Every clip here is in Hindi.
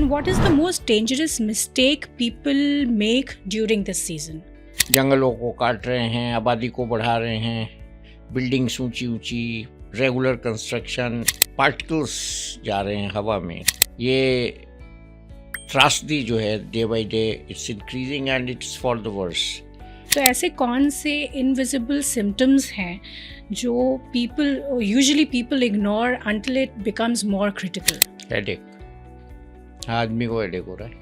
And what is the most dangerous mistake people make during this season? जंगलों को काट रहे हैं, आबादी को बढ़ा रहे हैं, बिल्डिंग्स ऊंची ऊंची, रेगुलर कंस्ट्रक्शन, पार्टिकल्स जा रहे हैं हवा में। ये त्रासदी जो है day by day it's increasing and it's for the worse. तो ऐसे कौन से इनविजिबल सिम्टम्स हैं जो usually people ignore until it becomes more critical? Headache, आदमी को हेडेक हो रहा है,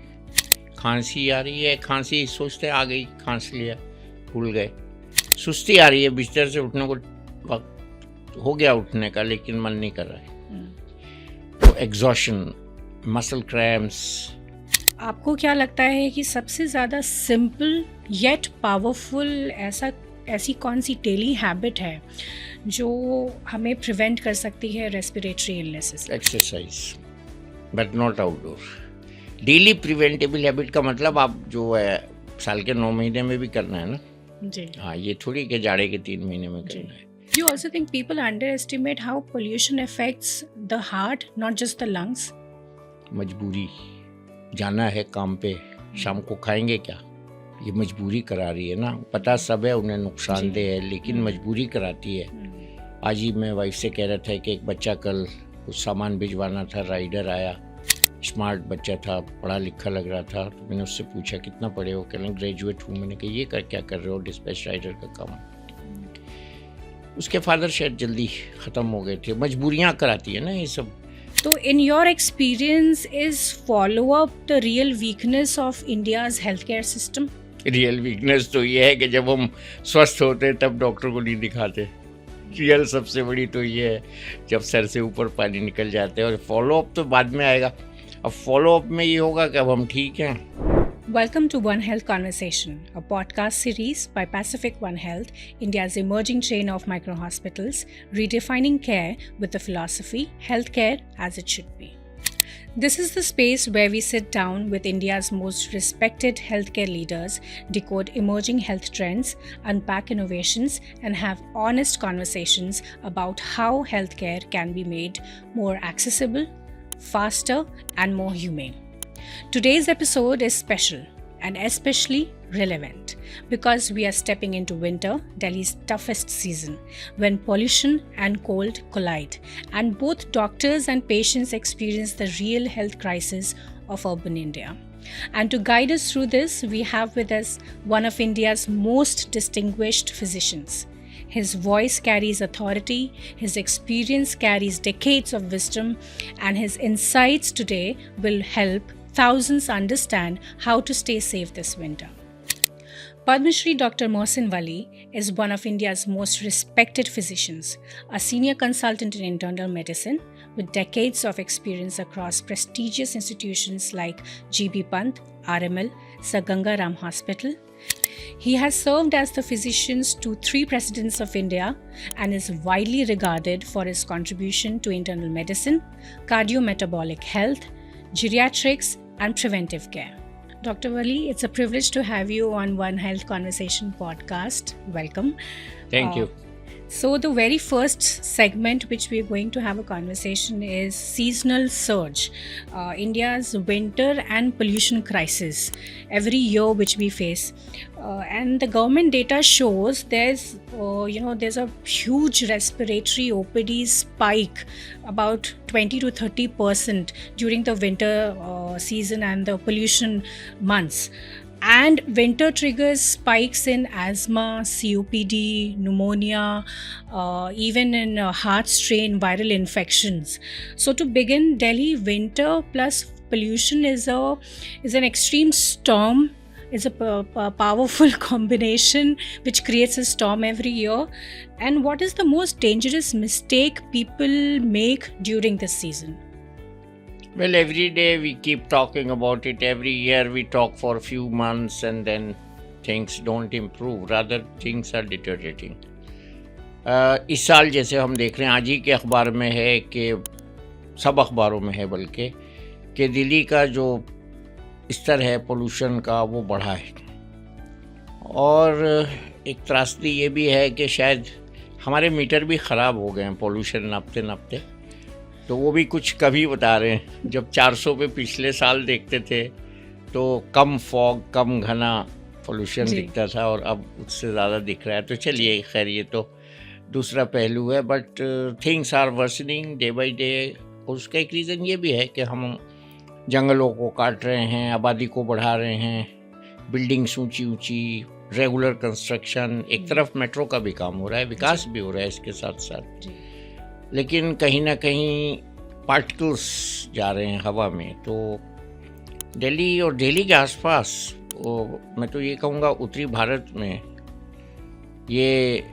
खांसी आ रही है, खांसी सोचते आ गई, खांस लिया, भूल गए, सुस्ती आ रही है, बिस्तर से उठने को वक्त हो गया उठने का लेकिन मन नहीं कर रहा है, तो एग्जॉशन, मसल क्रैम्प्स। आपको क्या लगता है कि सबसे ज़्यादा सिंपल येट पावरफुल ऐसी कौन सी डेली हैबिट है जो हमें प्रिवेंट कर सकती है respiratory illnesses? Exercise, but not outdoor. Daily preventable habit का मतलब आप जो है साल के 9 महीने में भी करना है ना जी। हाँ, ये थोड़ी के जाड़े के 3 महीने में करना है। You also think people underestimate how pollution affects the heart, not just the lungs? मजबूरी, जाना है काम पे, शाम को खाएंगे क्या, ये मजबूरी करा रही है ना। पता सब है उन्हें नुकसानदेह है लेकिन मजबूरी कराती है। आज ही मैं वाइफ से कह रहा था कि एक बच्चा कल कुछ सामान भिजवाना था, राइडर आया, स्मार्ट बच्चा था, पढ़ा लिखा लग रहा था, तो मैंने उससे पूछा कितना पढ़े हो, कह रहे ग्रेजुएट हूँ। मैंने कहा ये क्या कर रहे हो? डिस्पैच राइडर का काम। उसके फादर शायद जल्दी ख़त्म हो गए थे। मजबूरियाँ कराती है ना ये सब। तो in your experience is follow up the real weakness of India's health care system? Real weakness तो ये है कि जब हम स्वस्थ होते हैं तब डॉक्टर को नहीं दिखाते। रियल सबसे बड़ी तो ये है जब सर से ऊपर पानी निकल जाते हैं, और फॉलो अप तो बाद में आएगा। अब फॉलो अप में ये होगा कि अब हम ठीक हैं। Welcome to One Health Conversation, a podcast series by Pacific One Health, India's emerging chain of micro-hospitals, redefining care with the philosophy, healthcare as it should be. This is the space where we sit down with India's most respected healthcare leaders, decode emerging health trends, unpack innovations, and have honest conversations about how healthcare can be made more accessible, faster, and more humane. Today's episode is special and especially relevant because we are stepping into winter, Delhi's toughest season, when pollution and cold collide, and both doctors and patients experience the real health crisis of urban India. And to guide us through this, we have with us one of India's most distinguished physicians. His voice carries authority, his experience carries decades of wisdom, and his insights today will help thousands understand how to stay safe this winter. Padma Shri Dr. Mohsin Wali is one of India's most respected physicians, a senior consultant in internal medicine with decades of experience across prestigious institutions like GB Pant, RML, Sir Ganga Ram Hospital. He has served as the physician to 3 presidents of India and is widely regarded for his contribution to internal medicine, cardiometabolic health, geriatrics, and preventive care. Dr. Wali, it's a privilege to have you on One Health Conversation podcast. Welcome. Thank you. So the very first segment which we're going to have a conversation is seasonal surge, India's winter and pollution crisis every year which we face. And the government data shows there's a huge respiratory OPD spike, about 20 to 30% during the winter season and the pollution months. And winter triggers spikes in asthma, COPD, pneumonia, even in heart strain, viral infections. So to begin, Delhi winter plus pollution is an extreme storm. It's a powerful combination which creates a storm every year. And what is the most dangerous mistake people make during this season? Well, every day we keep talking about it. Every year we talk for a few months and then things don't improve. Rather, things are deteriorating. इस साल जैसे हम देख रहे हैं, आज ही के अखबार में है कि सब अखबारों में है बल्कि कि दिल्ली का जो स्तर है पोल्यूशन का वो बढ़ा है। और एक त्रासदी ये भी है कि शायद हमारे मीटर भी ख़राब हो गए हैं पोल्यूशन नापते नापते। तो वो भी कुछ कभी बता रहे हैं। जब 400 पे पिछले साल देखते थे तो कम फॉग, कम घना पोल्यूशन दिखता था, और अब उससे ज़्यादा दिख रहा है। तो चलिए खैर, ये तो दूसरा पहलू है, but things are worsening day by day. उसका एक रीज़न ये भी है कि हम जंगलों को काट रहे हैं, आबादी को बढ़ा रहे हैं, बिल्डिंग्स ऊंची ऊंची, रेगुलर कंस्ट्रक्शन, एक तरफ मेट्रो का भी काम हो रहा है, विकास भी हो रहा है इसके साथ साथ, लेकिन कहीं ना कहीं पार्टिकल्स जा रहे हैं हवा में। तो दिल्ली और दिल्ली के आसपास, मैं तो ये कहूँगा उत्तरी भारत में ये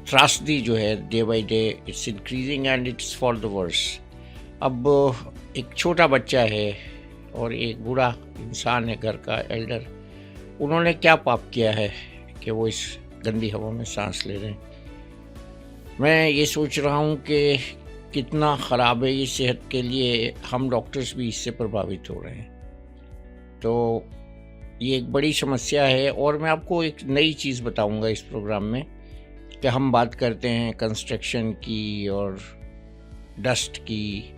त्रासदी जो है day by day it's increasing and it's for the worse. अब एक छोटा बच्चा है और एक बूढ़ा इंसान है, घर का एल्डर, उन्होंने क्या पाप किया है कि वो इस गंदी हवा में सांस ले रहे हैं। मैं ये सोच रहा हूँ कि कितना ख़राब है ये सेहत के लिए, हम डॉक्टर्स भी इससे प्रभावित हो रहे हैं। तो ये एक बड़ी समस्या है। और मैं आपको एक नई चीज़ बताऊँगा इस प्रोग्राम में कि हम बात करते हैं कंस्ट्रक्शन की और डस्ट की,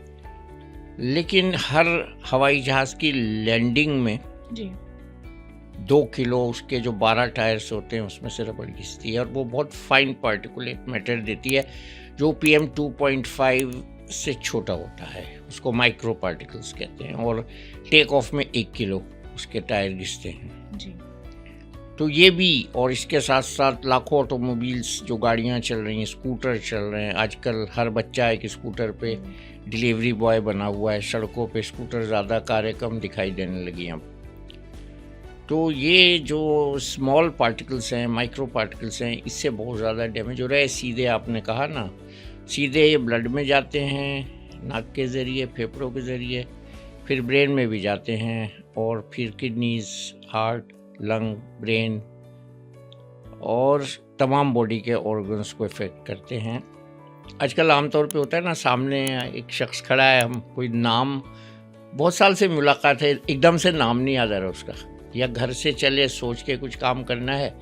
लेकिन हर हवाई जहाज़ की लैंडिंग में जी 2 किलो उसके जो 12 टायर्स होते हैं उसमें से रबड़ घिसती है, और वो बहुत फाइन पार्टिकुलेट मैटर देती है जो PM 2.5 से छोटा होता है, उसको माइक्रो पार्टिकल्स कहते हैं, और टेक ऑफ में 1 किलो उसके टायर घिसते हैं जी। तो ये भी, और इसके साथ साथ लाखों ऑटोमोबाइल्स जो गाड़ियाँ चल रही हैं, स्कूटर चल रहे हैं, आजकल हर बच्चा एक स्कूटर पे डिलीवरी बॉय बना हुआ है, सड़कों पे स्कूटर ज़्यादा, कारें कम दिखाई देने लगी हैं। तो ये जो स्मॉल पार्टिकल्स हैं, माइक्रो पार्टिकल्स हैं, इससे बहुत ज़्यादा डैमेज हो रहा है। सीधे आपने कहा ना, सीधे ये ब्लड में जाते हैं, नाक के ज़रिए, फेफड़ों के ज़रिए, फिर ब्रेन में भी जाते हैं, और फिर किडनीज़, हार्ट, लंग, ब्रेन और तमाम बॉडी के ऑर्गन्स को इफ़ेक्ट करते हैं। आजकल आमतौर पे होता है ना, सामने एक शख्स खड़ा है, हम कोई नाम, बहुत साल से मुलाकात है, एकदम से नाम नहीं याद आ रहा उसका, या घर से चले सोच के कुछ काम करना है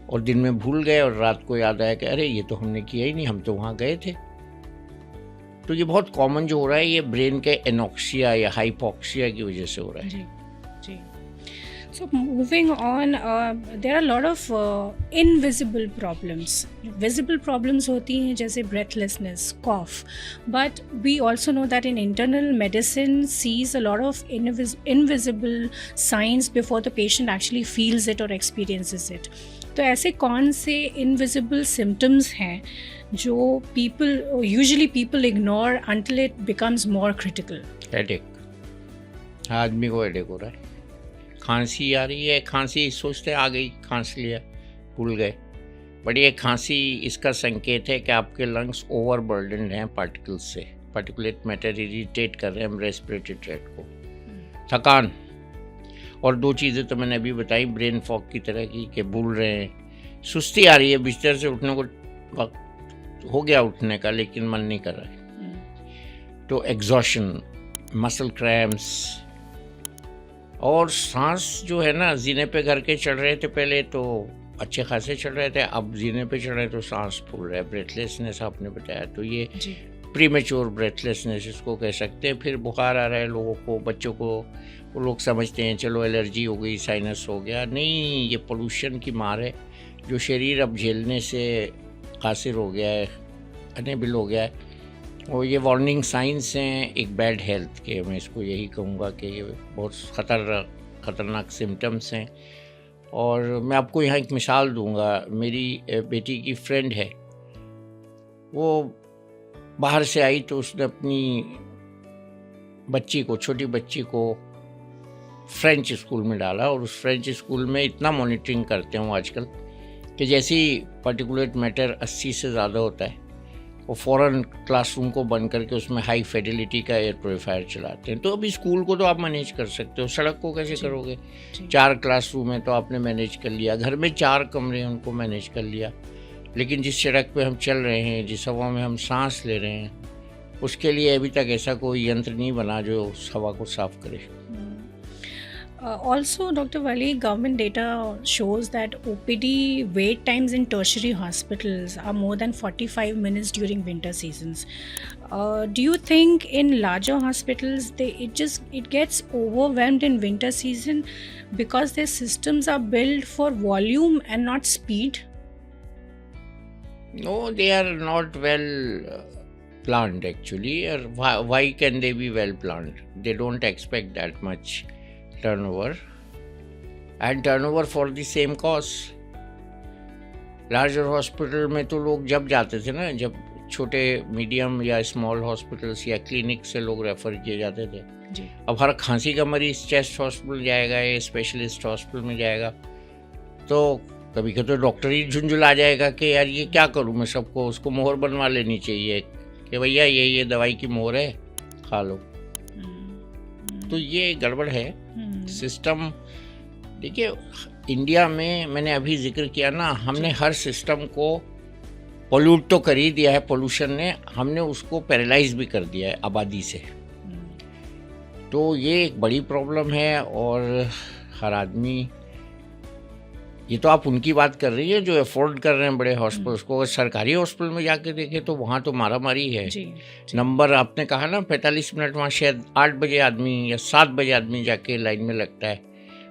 और दिन में भूल गए और रात को याद आया कि अरे ये तो हमने किया ही नहीं, हम तो वहाँ गए थे। तो ये बहुत कॉमन जो हो रहा है, ये ब्रेन के एनोक्सिया या हाइपोक्सिया की वजह से हो रहा है। जी जी। So moving on, there are a lot of invisible problems. Visible problems होती हैं जैसे breathlessness, cough, but we also know that in internal medicine sees a lot of invisible signs before the patient actually feels it or experiences it. तो ऐसे कौन से invisible symptoms हैं जो usually people ignore until it becomes more critical? Headache, आदमी को हेडेक हो रहा है, खांसी आ रही है, खांसी सोचते आ गई, खांस लिया, भूल गए, बट ये खांसी इसका संकेत है कि आपके लंग्स ओवरबर्डन्ड हैं पार्टिकल्स से, पार्टिकुलेट मैटर इरिटेट कर रहे हैं रेस्पिरेटरी ट्रैक्ट को, थकान, और 2 चीज़ें तो मैंने अभी बताई ब्रेन फॉग की तरह की कि भूल रहे हैं, सुस्ती आ रही है, बिस्तर से उठने को वक्त हो गया उठने का लेकिन मन नहीं कर रहा है, तो एग्जॉशन, मसल क्रैम्प्स, और सांस जो है ना, जीने पे घर के चढ़ रहे थे पहले तो अच्छे खासे चढ़ रहे थे, अब जीने पे चढ़ रहे तो सांस फूल रहा है, ब्रेथलेसनेस आपने बताया, तो ये प्रीमेच्योर ब्रेथलेसनेस इसको कह सकते हैं। फिर बुखार आ रहा है लोगों को, बच्चों को, वो लोग समझते हैं चलो एलर्जी हो गई, साइनस हो गया, नहीं, ये पोल्यूशन की मार है जो शरीर अब झेलने से कासिर हो गया है, अनेबल हो गया है, और ये वार्निंग साइंस हैं एक बैड हेल्थ के। मैं इसको यही कहूँगा कि ये बहुत ख़तरनाक सिम्टम्स हैं। और मैं आपको यहाँ एक मिसाल दूँगा, मेरी बेटी की फ्रेंड है, वो बाहर से आई तो उसने अपनी बच्ची को, छोटी बच्ची को फ्रेंच स्कूल में डाला, और उस फ्रेंच स्कूल में इतना मॉनिटरिंग करते हैं वो आजकल कि जैसे ही पार्टिकुलेट मैटर 80 से ज़्यादा होता है वो फ़ौरन क्लासरूम को बंद करके उसमें हाई फिडेलिटी का एयर प्योरीफायर चलाते हैं। तो अभी स्कूल को तो आप मैनेज कर सकते हो, सड़क को कैसे करोगे? 4 क्लासरूम है तो आपने मैनेज कर लिया, घर में 4 कमरे हैं उनको मैनेज कर लिया, लेकिन जिस सड़क पे हम चल रहे हैं, जिस हवा में हम सांस ले रहे हैं, उसके लिए अभी तक ऐसा कोई यंत्र नहीं बना जो उस हवा को साफ करे। Also, Dr. Wali, government data shows that OPD wait times in tertiary hospitals are more than 45 minutes during winter seasons. Do you think in larger hospitals it gets overwhelmed in winter season because their systems are built for volume and not speed? No, they are not well planned actually. Or why can they be well planned? They don't expect that much turnover and turnover for the same cost. Larger hospital में तो लोग जब जाते थे ना, जब छोटे मीडियम या स्मॉल हॉस्पिटल्स या क्लिनिक से लोग रेफर किए जाते थे जी. अब हर खांसी का मरीज चेस्ट हॉस्पिटल जाएगा या स्पेशलिस्ट हॉस्पिटल में जाएगा तो कभी कभी तो डॉक्टर ही झुंझुला जाएगा कि यार ये क्या करूँ मैं, सबको उसको मोहर बनवा लेनी चाहिए कि भैया ये दवाई की मोहर है, खा लो. तो ये गड़बड़ है सिस्टम. देखिए इंडिया में मैंने अभी जिक्र किया ना, हमने हर सिस्टम को पोल्यूट तो कर ही दिया है, पोल्यूशन ने हमने उसको पैरालाइज भी कर दिया है आबादी से. तो ये एक बड़ी प्रॉब्लम है. और हर आदमी, ये तो आप उनकी बात कर रही है जो अफोर्ड कर रहे हैं बड़े हॉस्पिटल्स को. अगर सरकारी हॉस्पिटल में जाके देखें तो वहाँ तो मारामारी है. नंबर आपने कहा ना 45 मिनट, वहाँ शायद 8 बजे आदमी या 7 बजे आदमी जाके लाइन में लगता है.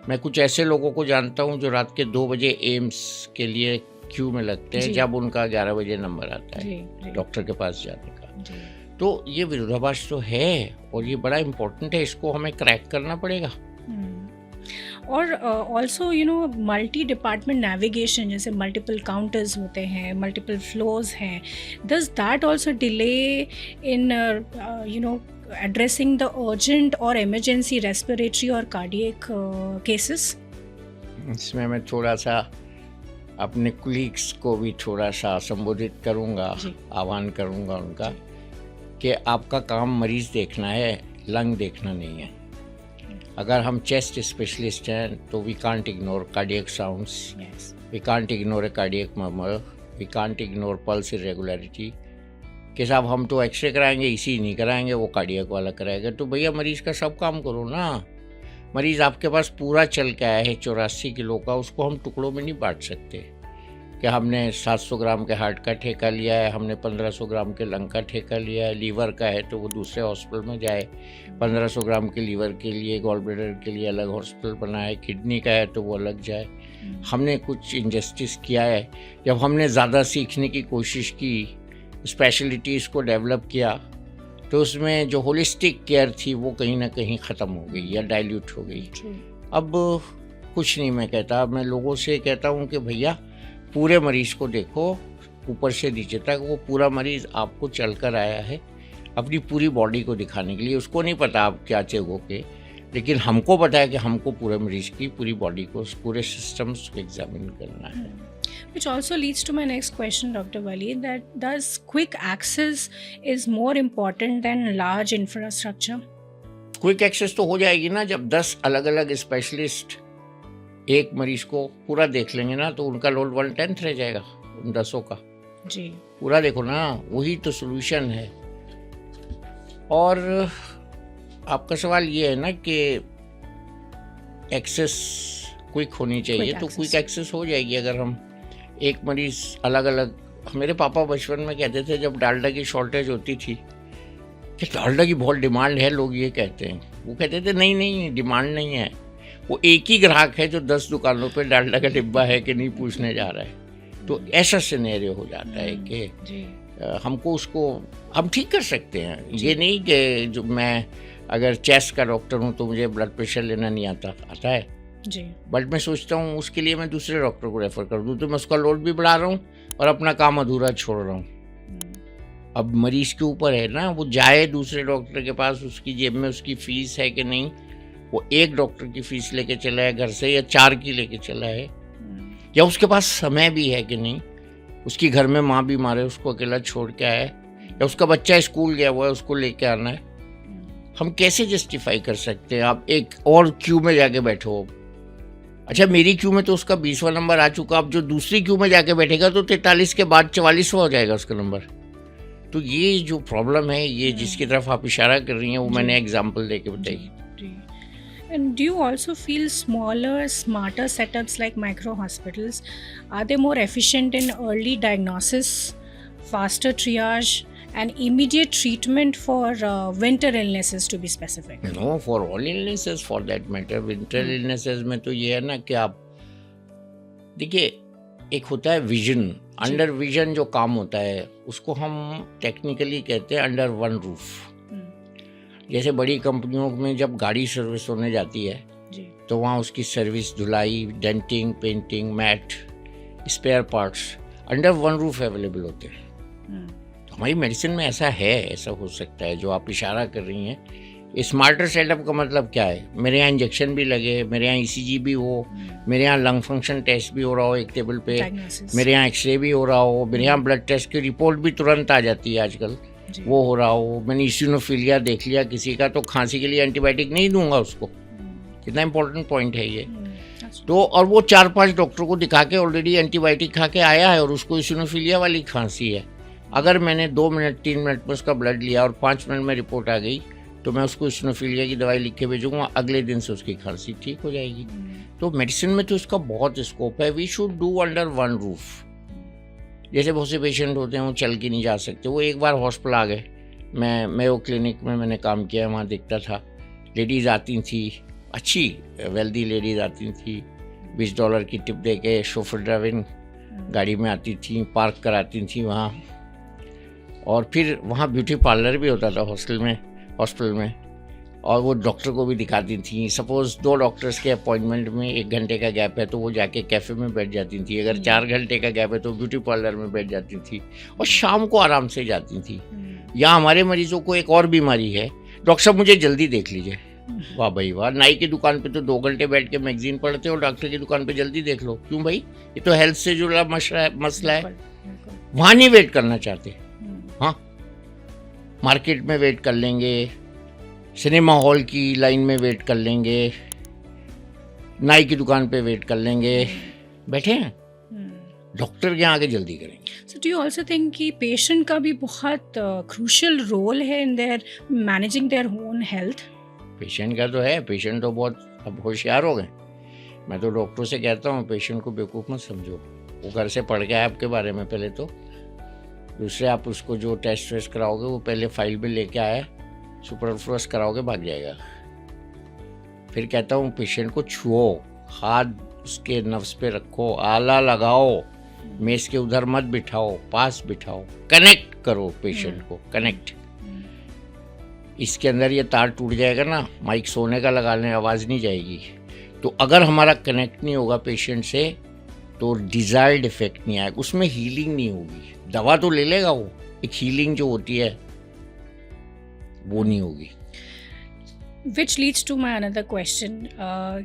मैं कुछ ऐसे लोगों को जानता हूँ जो रात के 2 बजे एम्स के लिए क्यू में लगते हैं जब उनका 11 बजे नंबर आता है डॉक्टर के पास जाने का. तो ये विरोधाभास तो है और ये बड़ा इम्पोर्टेंट है, इसको हमें क्रैक करना पड़ेगा. और also you know multi department navigation, जैसे मल्टीपल काउंटर्स होते हैं, मल्टीपल फ्लोर्स हैं, does that also delay in you know addressing the urgent or emergency respiratory or cardiac cases? इसमें मैं थोड़ा सा अपने कुलीग्स को भी थोड़ा सा संबोधित करूँगा, आह्वान करूँगा उनका कि आपका काम मरीज़ देखना है, लंग देखना नहीं है. अगर हम चेस्ट स्पेशलिस्ट हैं तो we can't ignore cardiac sounds, we can't ignore a cardiac murmur, we can't ignore pulse irregularity कि साहब हम तो एक्सरे कराएंगे, इसी नहीं कराएंगे, वो कार्डियक वाला कराएगा. तो भैया मरीज़ का सब काम करो ना. मरीज़ आपके पास पूरा चल के आया है 84 किलो का, उसको हम टुकड़ों में नहीं बांट सकते कि हमने 700 ग्राम के हार्ट का ठेका लिया है, हमने 1500 ग्राम के लंग का ठेका लिया है. लीवर का है तो वो दूसरे हॉस्पिटल में जाए, 1500 ग्राम के लीवर के लिए गॉल ब्लैडर के लिए अलग हॉस्पिटल बना है, किडनी का है तो वो अलग जाए. हमने कुछ इनजस्टिस किया है. जब हमने ज़्यादा सीखने की कोशिश की, स्पेशलिटीज़ को डेवलप किया, तो उसमें जो होलिस्टिक केयर थी वो कहीं ना कहीं ख़त्म हो गई या डाइल्यूट हो गई. अब कुछ नहीं मैं कहता, मैं लोगों से कहता हूँ कि भैया पूरे मरीज़ को देखो, ऊपर से नीचे तक. वो पूरा मरीज़ आपको चल कर आया है अपनी पूरी बॉडी को दिखाने के लिए. उसको नहीं पता आप क्या चेगोगे, लेकिन हमको पता है कि हमको पूरे मरीज़ की पूरी बॉडी को, पूरे सिस्टम्स को एग्जामिन करना है. Which also leads to my next question, Dr. Wali, that does quick access is more important than large infrastructure? Quick access तो हो जाएगी ना जब 10 अलग अलग स्पेशलिस्ट एक मरीज को पूरा देख लेंगे ना, तो उनका लोड 1/10 रह जाएगा उन 10 का जी. पूरा देखो ना, वही तो सोल्यूशन है. और आपका सवाल ये है ना कि एक्सेस क्विक होनी चाहिए, तो क्विक एक्सेस हो जाएगी अगर हम एक मरीज़ अलग अलग. मेरे पापा बचपन में कहते थे जब डालडा की शॉर्टेज होती थी कि डालडा की बहुत डिमांड है, लोग ये कहते हैं. वो कहते थे नहीं डिमांड नहीं है, वो एक ही ग्राहक है जो 10 दुकानों पे डालडा का डिब्बा है कि नहीं पूछने जा रहा है. तो ऐसा सिनेरियो हो जाता है कि हमको उसको हम ठीक कर सकते हैं. ये नहीं कि जो मैं अगर चेस्ट का डॉक्टर हूँ तो मुझे ब्लड प्रेशर लेना नहीं आता है जी, बट मैं सोचता हूँ उसके लिए मैं दूसरे डॉक्टर को रेफ़र कर दूँ, तो मैं उसका लोड भी बढ़ा रहा हूँ और अपना काम अधूरा छोड़ रहा हूँ. अब मरीज़ के ऊपर है ना, वो जाए दूसरे डॉक्टर के पास, उसकी जेब में उसकी फ़ीस है कि नहीं. वो एक डॉक्टर की फ़ीस लेके चला है घर से या 4 की लेके चला है, या उसके पास समय भी है कि नहीं. उसकी घर में माँ बीमार है, उसको अकेला छोड़ के आया है, या उसका बच्चा स्कूल गया हुआ है, उसको लेके आना है. हम कैसे जस्टिफाई कर सकते हैं आप एक और क्यू में जाके बैठो. अच्छा मेरी क्यू में तो उसका 20वां नंबर आ चुका, अब जो दूसरी क्यू में जाके बैठेगा तो 43 के बाद 44वां हो जाएगा उसका नंबर. तो ये जो प्रॉब्लम है, ये जिसकी तरफ आप इशारा कर रही हैं, वो मैंने एग्जाम्पल दे के बताई. And do you also feel smaller, smarter setups like micro hospitals, are they more efficient in early diagnosis, faster triage, and immediate treatment for winter illnesses to be specific? No, for all illnesses for that matter. Winter illnesses में तो ये है ना कि आप देखिए, एक होता है विजन, अंडर विजन जो काम होता है उसको हम टेक्निकली कहते हैं अंडर वन रूफ। जैसे बड़ी कंपनियों में जब गाड़ी सर्विस होने जाती है तो वहाँ उसकी सर्विस, धुलाई, denting, painting, mat, spare parts under one roof available होते हैं। तो हमारी मेडिसिन में ऐसा है, ऐसा हो सकता है जो आप इशारा कर रही हैं। स्मार्टर सेटअप का मतलब क्या है? मेरे यहाँ इंजेक्शन भी लगे, मेरे यहाँ ECG भी हो, मेरे यहाँ लंग फंक्शन टेस्ट भी हो रहा हो एक टेबल पे, मेरे यहाँ एक्सरे भी हो रहा हो, मेरे यहाँ ब्लड टेस्ट की रिपोर्ट भी तुरंत आ जाती है आजकल, वो हो रहा हो। मैंने इसिनोफिलिया देख लिया किसी का तो खांसी के लिए एंटीबायोटिक नहीं दूंगा उसको। कितना इंपॉर्टेंट पॉइंट है ये। तो और वो 4-5 डॉक्टर को दिखा के ऑलरेडी एंटीबायोटिक खा के आया है और उसको इसिनोफिलिया वाली खांसी है। अगर मैंने 2 मिनट 3 मिनट में उसका ब्लड लिया और 5 मिनट में रिपोर्ट आ गई तो मैं उसको इसिनोफिलिया की दवाई लिख के भेजूंगा, अगले दिन से उसकी खांसी ठीक हो जाएगी। तो मेडिसिन में तो इसका बहुत स्कोप है। We should do under one roof. जैसे बहुत से पेशेंट होते हैं वो चल के नहीं जा सकते, वो एक बार हॉस्पिटल आ गए। मैं मेयो क्लिनिक में मैंने काम किया, वहाँ देखता था लेडीज़ आती थी, अच्छी वेल्दी लेडीज़ आती थी, $20 की टिप दे के शोफर ड्राइविंग गाड़ी में आती थी, पार्क कराती थी वहाँ। और फिर वहाँ ब्यूटी पार्लर भी होता था हॉस्पिटल में, और वो डॉक्टर को भी दिखाती थी। सपोज़ 2 डॉक्टर्स के अपॉइंटमेंट में 1 घंटे का गैप है तो वो जाके कैफ़े में बैठ जाती थी। अगर 4 घंटे का गैप है तो ब्यूटी पार्लर में बैठ जाती थी और शाम को आराम से जाती थी। या हमारे मरीजों को एक और बीमारी है, डॉक्टर साहब मुझे जल्दी देख लीजिए। वाह भाई वाह, नाई की दुकान पे तो 2 घंटे बैठ के मैगजीन पढ़ते हो, डॉक्टर की दुकान पे जल्दी देख लो। क्यों भाई? ये तो हेल्थ से जुड़ा मसला है। वहाँ नहीं वेट करना चाहते। हाँ, मार्केट में वेट कर लेंगे, सिनेमा हॉल की लाइन में वेट कर लेंगे, नाई की दुकान पे वेट कर लेंगे, बैठे हैं, डॉक्टर के आगे जल्दी करेंगे। So do you also think कि पेशेंट का भी बहुत क्रूशियल रोल है in their managing their own health? Patient का तो है, पेशेंट तो बहुत अब होशियार हो गए। मैं तो डॉक्टर से कहता हूँ पेशेंट को बेवकूफ़ मत समझो। वो घर से पढ़ के आए आपके बारे में पहले तो, दूसरे आप उसको जो टेस्ट वेस्ट कराओगे वो पहले फाइल में लेके आया, सुपरफ्लुअस कराओगे भाग जाएगा। फिर कहता हूँ पेशेंट को छुओ, हाथ उसके नफ्स पे रखो, आला लगाओ, मेज के उधर मत बिठाओ, पास बिठाओ, कनेक्ट करो पेशेंट को, कनेक्ट। इसके अंदर ये तार टूट जाएगा ना, माइक सोने का लगा लें, आवाज़ नहीं जाएगी। तो अगर हमारा कनेक्ट नहीं होगा पेशेंट से तो डिज़ायर्ड इफेक्ट नहीं आएगा, उसमें हीलिंग नहीं होगी। दवा तो ले लेगा वो, एक हीलिंग जो होती है वो नहीं होगी। Which leads to my another question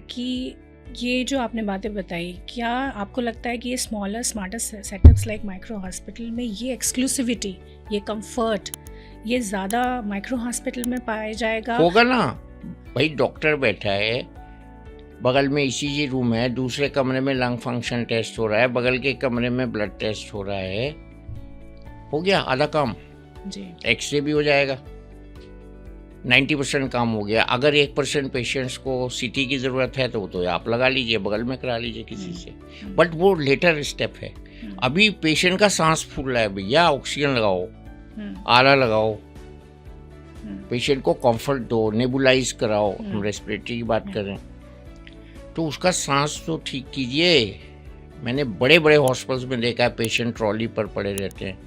कि ये जो आपने बातें बताई, क्या आपको लगता है कि ये smaller smarter setups like micro hospital में ये एक्सक्लूसिविटी, ये कंफर्ट, ये ज़्यादा माइक्रो हॉस्पिटल में पाया जाएगा? होगा ना भाई, डॉक्टर बैठा है, बगल में ECG रूम है, दूसरे कमरे में लंग फंक्शन टेस्ट हो रहा है, बगल के कमरे में ब्लड टेस्ट हो रहा है, हो गया आधा काम जी। एक्सरे भी हो जाएगा, 90% काम हो गया। अगर 1% पेशेंट्स को CT की ज़रूरत है तो वो तो आप लगा लीजिए, बगल में करा लीजिए किसी से, बट वो लेटर स्टेप है। अभी पेशेंट का सांस फूल रहा है, भैया ऑक्सीजन लगाओ, आला लगाओ, पेशेंट को कंफर्ट दो, नेबुलाइज कराओ, हम रेस्पिरेटरी की बात कर रहे हैं तो उसका सांस तो ठीक कीजिए। मैंने बड़े बड़े हॉस्पिटल्स में देखा है पेशेंट ट्रॉली पर पड़े रहते हैं।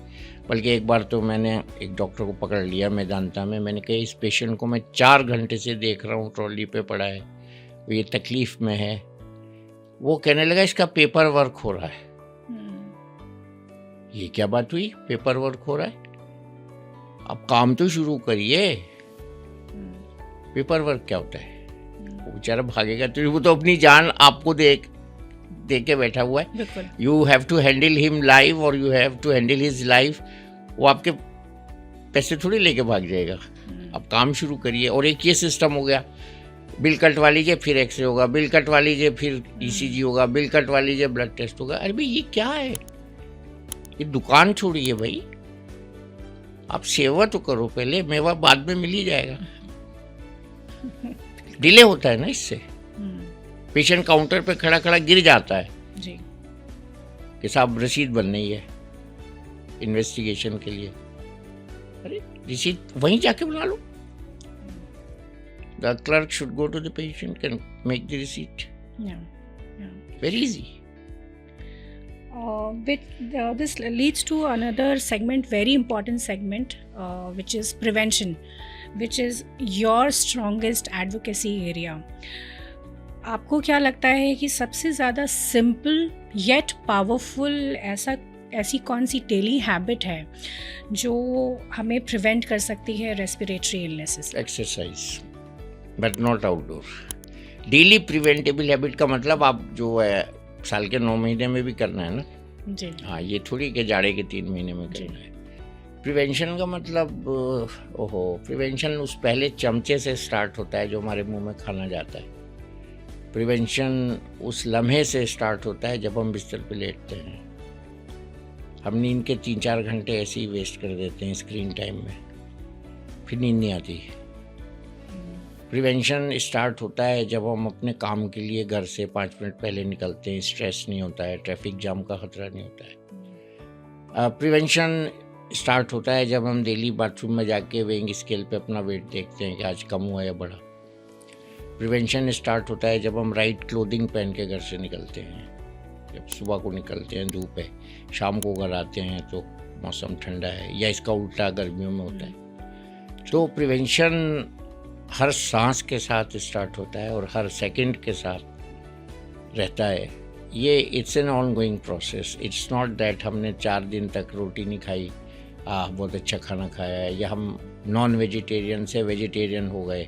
बल्कि एक बार तो मैंने एक डॉक्टर को पकड़ लिया मेदांता में, मैंने कहा इस पेशेंट को मैं 4 घंटे से देख रहा हूँ ट्रॉली पे पड़ा है, वो ये तकलीफ़ में है। वो कहने लगा इसका पेपर वर्क हो रहा है। ये क्या बात हुई, पेपर वर्क हो रहा है? अब काम तो शुरू करिए। पेपर वर्क क्या होता है? वो बेचारा भागेगा तो वो तो अपनी जान आपको दे के बैठा हुआ है। You have to handle him live और you have to handle his life. वो आपके पैसे थोड़ी लेके भाग जाएगा। अब काम शुरू करिए। और एक ये सिस्टम हो गया, बिल कटवा लीजिए फिर एक्सरे होगा, बिल कटवा लीजिए फिर ECG होगा, बिल कटवा लीजिए ब्लड टेस्ट होगा। अरे भाई ये क्या है? ये दुकान छोड़िए भाई, आप सेवा तो करो पहले, मेवा बाद में मिल ही जाएगा। डिले होता है ना इससे। पेशेंट काउंटर पे खड़ा खड़ा गिर जाता है जी कि साहब रसीद बन रही है इन्वेस्टिगेशन के लिए। अरे रसीद वहीं जाके बना लो। The clerk should go to the patient can make the receipt. Very easy. This leads to another segment, very important segment, which is prevention, which is your strongest advocacy area. आपको क्या लगता है कि सबसे ज़्यादा सिंपल येट पावरफुल ऐसी कौन सी डेली हैबिट है जो हमें प्रिवेंट कर सकती है respiratory illnesses? Exercise, but not outdoor. Daily preventable habit का मतलब आप जो है साल के 9 महीने में भी करना है ना जी। हाँ, ये थोड़ी के जाड़े के 3 महीने में करना है। प्रिवेंशन का मतलब प्रिवेंशन उस पहले चमचे से स्टार्ट होता है जो हमारे मुंह में खाना जाता है। प्रिवेंशन उस लम्हे से स्टार्ट होता है जब हम बिस्तर पे लेटते हैं। हम नींद के 3-4 घंटे ऐसे ही वेस्ट कर देते हैं स्क्रीन टाइम में, फिर नींद नहीं आती। प्रिवेंशन स्टार्ट होता है जब हम अपने काम के लिए घर से 5 मिनट पहले निकलते हैं, स्ट्रेस नहीं होता है, ट्रैफिक जाम का खतरा नहीं होता है। प्रिवेंशन स्टार्ट होता है जब हम डेली बाथरूम में जाके वेइंग स्केल पे अपना वेट देखते हैं कि आज कम हुआ या बढ़ा। प्रिवेंशन स्टार्ट होता है जब हम राइट क्लोथिंग पहन के घर से निकलते हैं। जब सुबह को निकलते हैं धूप है, शाम को घर आते हैं तो मौसम ठंडा है, या इसका उल्टा गर्मियों में होता है। तो प्रिवेंशन हर सांस के साथ स्टार्ट होता है और हर सेकंड के साथ रहता है। ये it's an on going process. It's not that हमने 4 दिन तक रोटी नहीं खाई, बहुत अच्छा खाना खाया है, या हम नॉन वेजिटेरियन से वेजिटेरियन हो गए।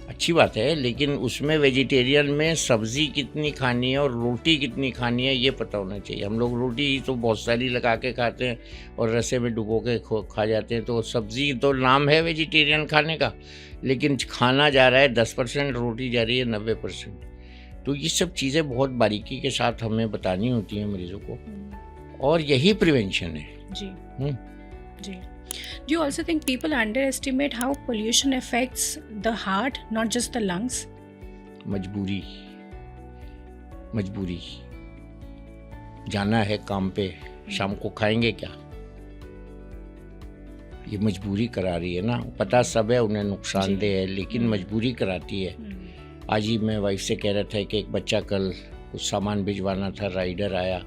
अच्छी बात है, लेकिन उसमें वेजिटेरियन में सब्ज़ी कितनी खानी है और रोटी कितनी खानी है ये पता होना चाहिए। हम लोग रोटी तो बहुत सारी लगा के खाते हैं और रसे में डुबो के खा जाते हैं। तो सब्ज़ी तो नाम है वेजिटेरियन खाने का, लेकिन खाना जा रहा है 10%, रोटी जा रही है 90%। तो ये सब चीज़ें बहुत बारीकी के साथ हमें बतानी होती हैं मरीजों को, और यही प्रिवेंशन है जी। जी। Do you also think people underestimate how pollution affects the heart, not just the lungs? मजबूरी जाना है काम पे, शाम को खाएंगे क्या, ये मजबूरी करा रही है ना। पता सब है उन्हें नुकसानदेह है, लेकिन मजबूरी कराती है। आज ही मैं वाइफ से कह रहा था कि एक बच्चा कल कुछ सामान भिजवाना था, राइडर आया,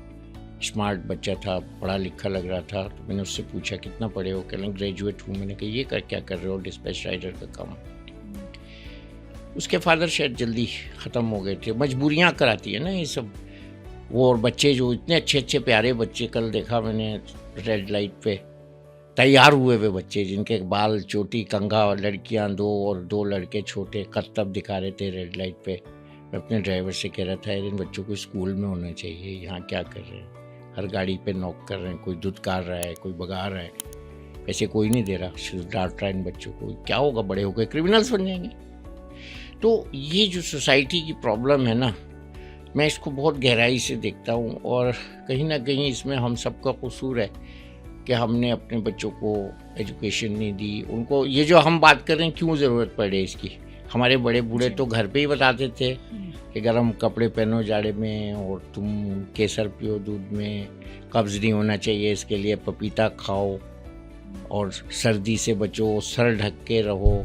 स्मार्ट बच्चा था, पढ़ा लिखा लग रहा था। तो मैंने उससे पूछा कितना पढ़े हो, कहना ग्रेजुएट हूँ। मैंने कहा ये क्या कर रहे हो, डिस्पैच राइडर का काम। उसके फादर शायद जल्दी ख़त्म हो गए थे। मजबूरियाँ कराती है ना ये सब। वो और बच्चे जो इतने अच्छे प्यारे बच्चे, कल देखा मैंने रेड लाइट पे तैयार हुए हुए बच्चे, जिनके बाल चोटी कंघा, और लड़कियाँ 2 और 2 लड़के छोटे करतब दिखा रहे थे रेड लाइट पे। मैं अपने ड्राइवर से कह रहा था इन बच्चों को स्कूल में होना चाहिए, यहाँ क्या कर रहे हैं। हर गाड़ी पे नॉक कर रहे हैं, कोई धुतकार रहा है, कोई भगा रहा है, पैसे कोई नहीं दे रहा, सिर्फ डांट रहा है इन बच्चों को। क्या होगा, बड़े होकर क्रिमिनल्स बन जाएंगे। तो ये जो सोसाइटी की प्रॉब्लम है ना, मैं इसको बहुत गहराई से देखता हूँ, और कहीं ना कहीं इसमें हम सबका कसूर है कि हमने अपने बच्चों को एजुकेशन नहीं दी। उनको ये जो हम बात कर रहे हैं, क्यों ज़रूरत पड़े इसकी। हमारे बड़े बूढ़े तो घर पे ही बताते थे कि गर्म कपड़े पहनो जाड़े में, और तुम केसर पियो दूध में, कब्ज़ नहीं होना चाहिए इसके लिए पपीता खाओ, और सर्दी से बचो, सर ढक के रहो।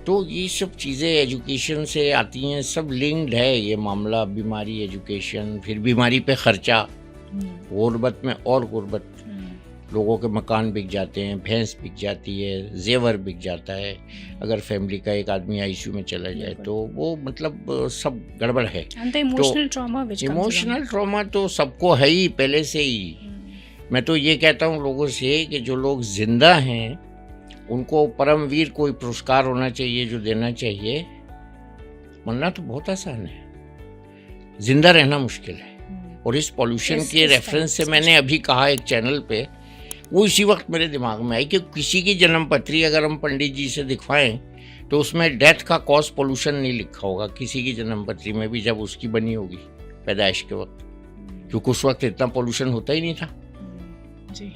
तो ये सब चीज़ें एजुकेशन से आती हैं, सब लिंक्ड है ये मामला। बीमारी, एजुकेशन, फिर बीमारी पे ख़र्चा, गुर्बत में और गुर्बत। लोगों के मकान बिक जाते हैं, भैंस बिक जाती है, जेवर बिक जाता है। अगर फैमिली का एक आदमी आईसीयू में चला जाए तो वो मतलब सब गड़बड़ है। इमोशनल ट्रॉमा तो सबको है ही पहले से ही। मैं तो ये कहता हूँ लोगों से कि जो लोग जिंदा हैं उनको परमवीर कोई पुरस्कार होना चाहिए जो देना चाहिए। मरना तो बहुत आसान है, जिंदा रहना मुश्किल है। और इस पॉल्यूशन के रेफरेंस से मैंने अभी कहा एक चैनल पे, वो इसी वक्त मेरे दिमाग में आई कि किसी की जन्म पत्री अगर हम पंडित जी से दिखवाएं तो उसमें डेथ का कॉज पोल्यूशन नहीं लिखा होगा किसी की जन्म पत्री में भी, जब उसकी बनी होगी पैदाइश के वक्त, क्योंकि उस वक्त इतना पोल्यूशन होता ही नहीं था। जी।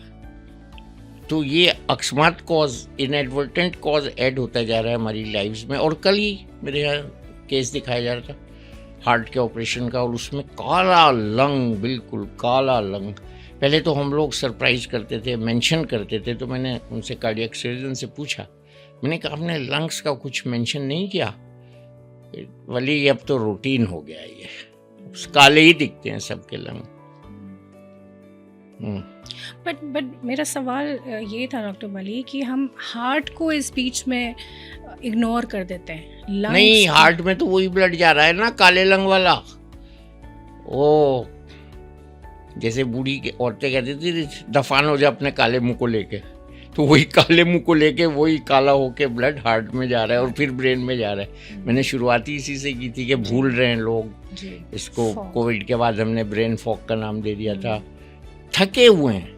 तो ये अकस्मात कॉज, इनएडवर्टेंट कॉज ऐड होता जा रहा है हमारी लाइफ्स में। और कल ही मेरे यहाँ केस दिखाया जा रहा था हार्ट के ऑपरेशन का, और उसमें काला लंग, बिल्कुल काला लंग। पहले तो हम लोग सरप्राइज करते थे, मेंशन करते थे, तो मैंने उनसे कार्डियक सर्जन से पूछा, मैंने कहा आपने लंग्स का कुछ मेंशन नहीं किया? वली अब तो रूटीन हो गया है, ये काले ही दिखते हैं सबके लंग। बट मेरा सवाल ये था डॉक्टर वली कि हम हार्ट को इस बीच में इग्नोर कर देते हैं, नहीं, हार्ट में तो वही ब्लड जा रहा है ना, काले लंग वाला। ओ जैसे बूढ़ी के औरतें कहती थी दफान हो जा अपने काले मुंह को लेके, तो वही काले मुंह को लेके वही काला होके ब्लड हार्ट में जा रहा है और फिर ब्रेन में जा रहा है। मैंने शुरुआती इसी से की थी कि भूल रहे हैं लोग इसको, कोविड के बाद हमने ब्रेन फॉग का नाम दे दिया था। थके हुए हैं,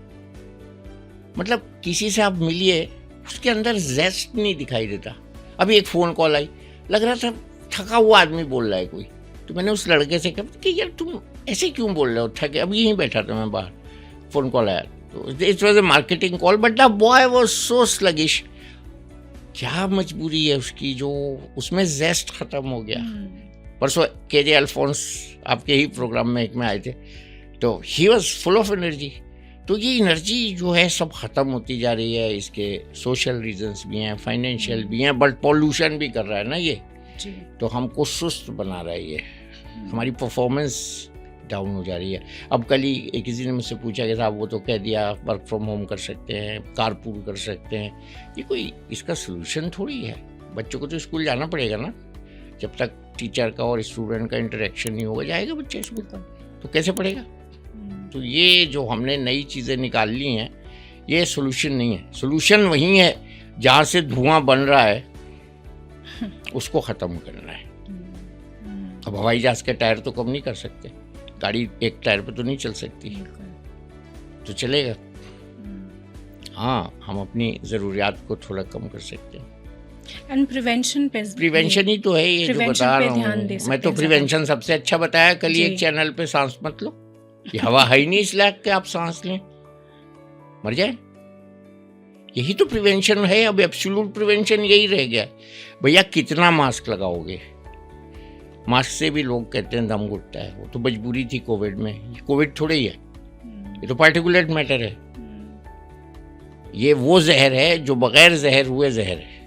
मतलब किसी से आप मिलिए उसके अंदर जेस्ट नहीं दिखाई देता। अभी एक फ़ोन कॉल आई, लग रहा था थका हुआ आदमी बोल रहा है कोई, तो मैंने उस लड़के से कहा कि यार तुम ऐसे क्यों बोल रहे हो, थके? अभी यहीं बैठा था मैं बाहर, फ़ोन कॉल आया, तो it was a marketing call, but the boy was so sluggish. क्या मजबूरी है उसकी, जो उसमें जेस्ट ख़त्म हो गया। परसों KJ अल्फोंस आपके ही प्रोग्राम में एक में आए थे, तो he was full of energy. तो ये एनर्जी जो है सब ख़त्म होती जा रही है। इसके सोशल रीजंस भी हैं, फाइनेंशियल भी हैं, बट पॉल्यूशन भी कर रहा है ना ये, तो हमको सुस्त बना रहा है ये, हमारी परफॉर्मेंस डाउन हो जा रही है। अब कल ही किसी ने मुझसे पूछा कि साहब वो तो कह दिया वर्क फ्रॉम होम कर सकते हैं, कारपूल कर सकते हैं, ये कोई इसका सोल्यूशन थोड़ी है। बच्चों को तो स्कूल जाना पड़ेगा ना, जब तक टीचर का और स्टूडेंट का इंटरेक्शन नहीं होगा जाएगा बच्चे स्कूल, तो कैसे पढ़ेगा? तो ये जो हमने नई चीज़ें निकाल ली हैं ये सोल्यूशन नहीं है। सोल्यूशन वही है जहाँ से धुआं बन रहा है उसको ख़त्म करना है। अब हवाई जहाज़ के टायर तो कम नहीं कर सकते, गाड़ी एक टायर पे तो नहीं चल सकती, तो चलेगा। हाँ, हम अपनी ज़रूरियात को थोड़ा कम कर सकते हैं। एंड प्रिवेंशन ही तो है ये जो बता रहा हूँ मैं, तो प्रिवेंशन सबसे अच्छा बताया कल ही एक चैनल पे, सांस मत लो, ये हवा है ही नहीं इस लायक के आप सांस लें मर जाए, यही तो प्रिवेंशन है। अब एब्सोल्यूट प्रिवेंशन यही रह गया भैया, कितना मास्क लगाओगे? मास्क से भी लोग कहते हैं दम घुटता है, वो तो मजबूरी थी कोविड में, कोविड थोड़े ही है, ये तो पार्टिकुलेट मैटर है। ये वो जहर है जो बगैर जहर हुए जहर है।